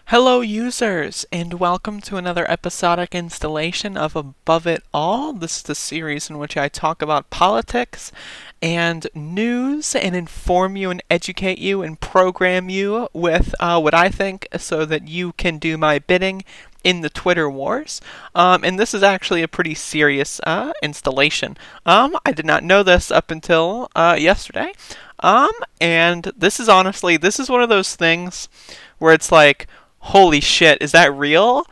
Hello users, and welcome to another episodic installation of Above It All. This is the series in which I talk about politics and news and inform you and educate you and program you with what I think so that you can do my bidding in the Twitter wars. And this is actually a pretty serious installation. I did not know this up until yesterday. And this is one of those things where it's like, holy shit, is that real?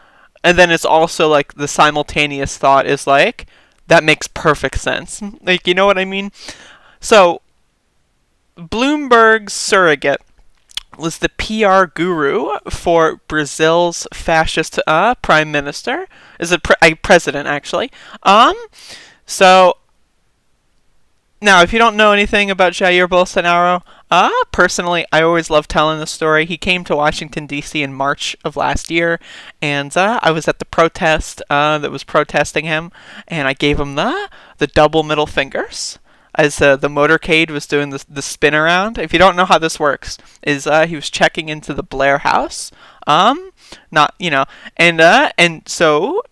And then it's also like the simultaneous thought is like, that makes perfect sense. Like, you know what I mean? So, Bloomberg's Surrogate was the PR guru for Brazil's fascist prime minister. Is a president, actually. So, now, if you don't know anything about Jair Bolsonaro, personally, I always love telling the story. He came to Washington, D.C. in March of last year, and I was at the protest that was protesting him, and I gave him the double middle fingers as the motorcade was doing the spin around. If you don't know how this works, is he was checking into the Blair House, and so,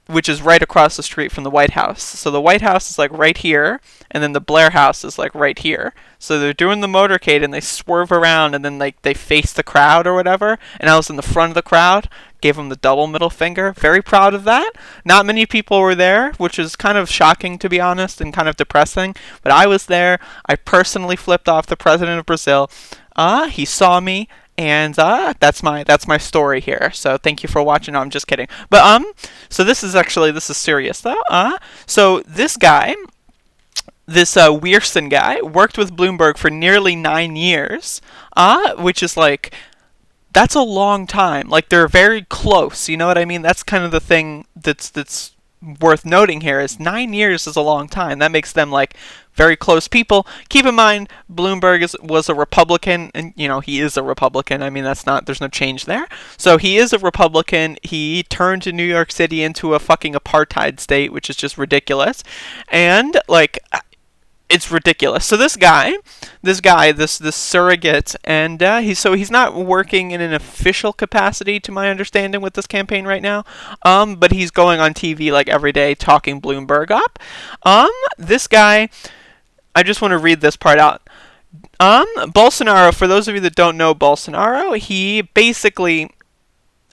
which is right across the street from the White House. So the White House is like right here, and then the Blair House is like right here. So they're doing the motorcade, and they swerve around, and then like they face the crowd or whatever. And I was in the front of the crowd, gave them the double middle finger. Very proud of that. Not many people were there, which is kind of shocking to be honest, and kind of depressing. But I was there. I personally flipped off the president of Brazil. He saw me. And that's my story here. So thank you for watching. No, I'm just kidding. But so this is serious though. So this guy, this Weirson guy, worked with Bloomberg for nearly 9 years. Which is like, that's a long time. Like, they're very close. You know what I mean? That's kind of the thing that's worth noting here is 9 years is a long time. That makes them like very close people. Keep in mind, Bloomberg was a Republican, and he is a Republican. I mean, there's no change there. So he is a Republican. He turned New York City into a fucking apartheid state, which is just ridiculous. And like, it's ridiculous. So this surrogate, and he's not working in an official capacity, to my understanding, with this campaign right now. But he's going on TV like every day talking Bloomberg up. This guy, I just want to read this part out. Bolsonaro, for those of you that don't know Bolsonaro, he basically,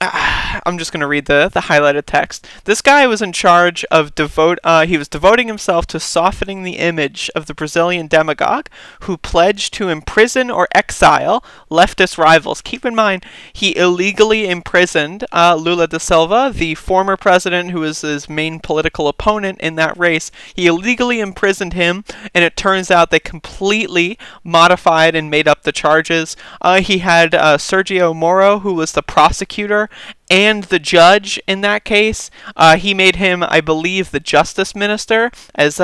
I'm just going to read the highlighted text. This guy was in charge of he was devoting himself to softening the image of the Brazilian demagogue who pledged to imprison or exile leftist rivals. Keep in mind, he illegally imprisoned Lula da Silva, the former president who was his main political opponent in that race. He illegally imprisoned him, and it turns out they completely modified and made up the charges. He had Sergio Moro, who was the prosecutor and the judge in that case. He made him, I believe, the justice minister as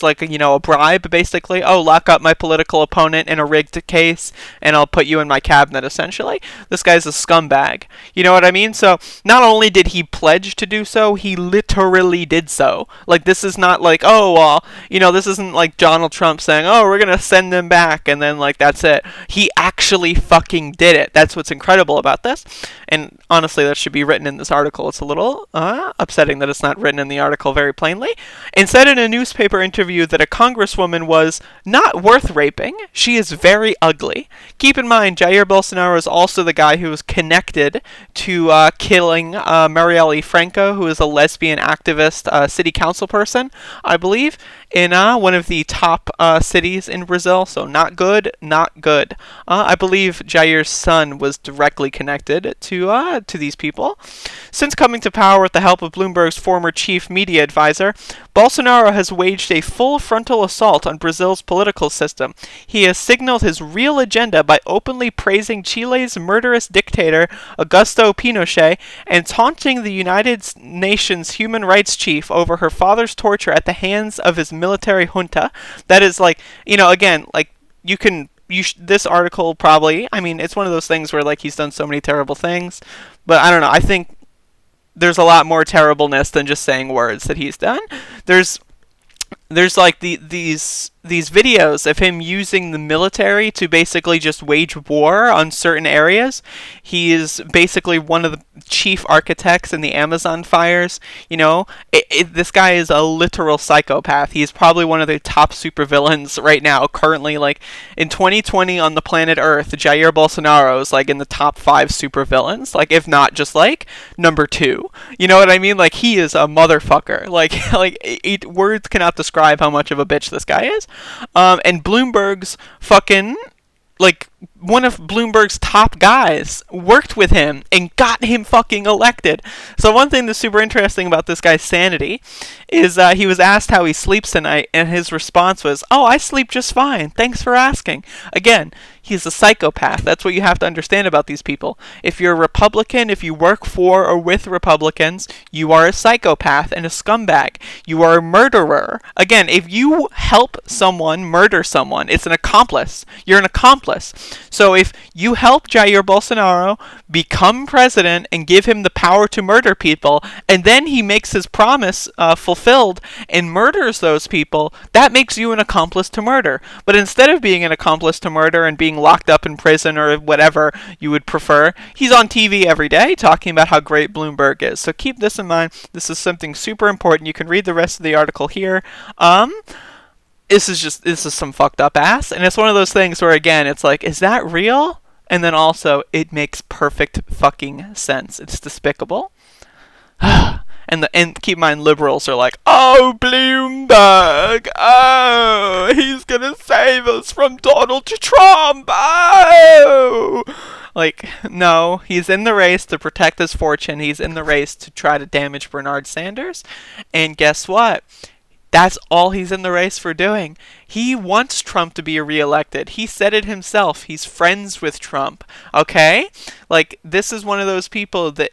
like a bribe, basically. Oh, lock up my political opponent in a rigged case, and I'll put you in my cabinet. Essentially, this guy's a scumbag. You know what I mean? So not only did he pledge to do so, he literally did so. Like, this is not like, oh well, this isn't like Donald Trump saying, oh, we're gonna send them back, and then like that's it. He actually fucking did it. That's what's incredible about this. And honestly, that should be written in this article. It's a little upsetting that it's not written in the article very plainly. And said in a newspaper interview that a congresswoman was not worth raping. She is very ugly. Keep in mind, Jair Bolsonaro is also the guy who was connected to killing Marielle Franco, who is a lesbian activist city council person, I believe, in one of the top cities in Brazil. So not good, not good. I believe Jair's son was directly connected to these people. Since coming to power with the help of Bloomberg's former chief media advisor, Bolsonaro has waged a full frontal assault on Brazil's political system. He has signaled his real agenda by openly praising Chile's murderous dictator, Augusto Pinochet, and taunting the United Nations human rights chief over her father's torture at the hands of his military junta. That is like, again, like, this article probably, I mean, it's one of those things where like he's done so many terrible things, but I don't know, I think there's a lot more terribleness than just saying words that he's done. There's like these these videos of him using the military to basically just wage war on certain areas. He is basically one of the chief architects in the Amazon fires. You know, this guy is a literal psychopath. He's probably one of the top supervillains right now, currently. Like, in 2020 on the planet Earth, Jair Bolsonaro is, like, in the top 5 supervillains. Like, if not just, like, number 2. You know what I mean? Like, he is a motherfucker. Like, words cannot describe how much of a bitch this guy is. And Bloomberg's fucking, like, one of Bloomberg's top guys worked with him and got him fucking elected. So one thing that's super interesting about this guy's sanity is he was asked how he sleeps tonight, and his response was, "Oh, I sleep just fine. Thanks for asking." Again, he's a psychopath. That's what you have to understand about these people. If you're a Republican, if you work for or with Republicans, you are a psychopath and a scumbag. You are a murderer. Again, if you help someone murder someone, it's an accomplice. You're an accomplice. So if you help Jair Bolsonaro become president and give him the power to murder people, and then he makes his promise fulfilled and murders those people, that makes you an accomplice to murder. But instead of being an accomplice to murder and being locked up in prison or whatever you would prefer, he's on TV every day talking about how great Bloomberg is. So keep this in mind. This is something super important. You can read the rest of the article here. This is some fucked up ass, and it's one of those things where, again, it's like, is that real? And then also, it makes perfect fucking sense. It's despicable. And keep in mind, liberals are like, "Oh, Bloomberg, oh, he's gonna save us from Donald Trump, oh!" Like, no, he's in the race to protect his fortune. He's in the race to try to damage Bernard Sanders. And guess what? That's all he's in the race for doing. He wants Trump to be reelected. He said it himself. He's friends with Trump. Okay? Like, this is one of those people that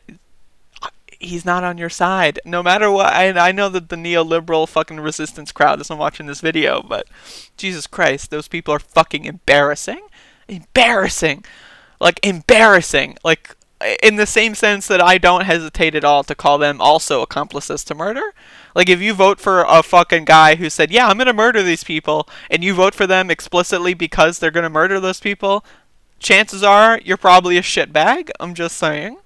he's not on your side. No matter what. I know that the neoliberal fucking resistance crowd isn't watching this video, but Jesus Christ, those people are fucking embarrassing. Embarrassing. Like, embarrassing. Like, in the same sense that I don't hesitate at all to call them also accomplices to murder. Like, if you vote for a fucking guy who said, "Yeah, I'm gonna murder these people," and you vote for them explicitly because they're gonna murder those people, chances are you're probably a shitbag. I'm just saying.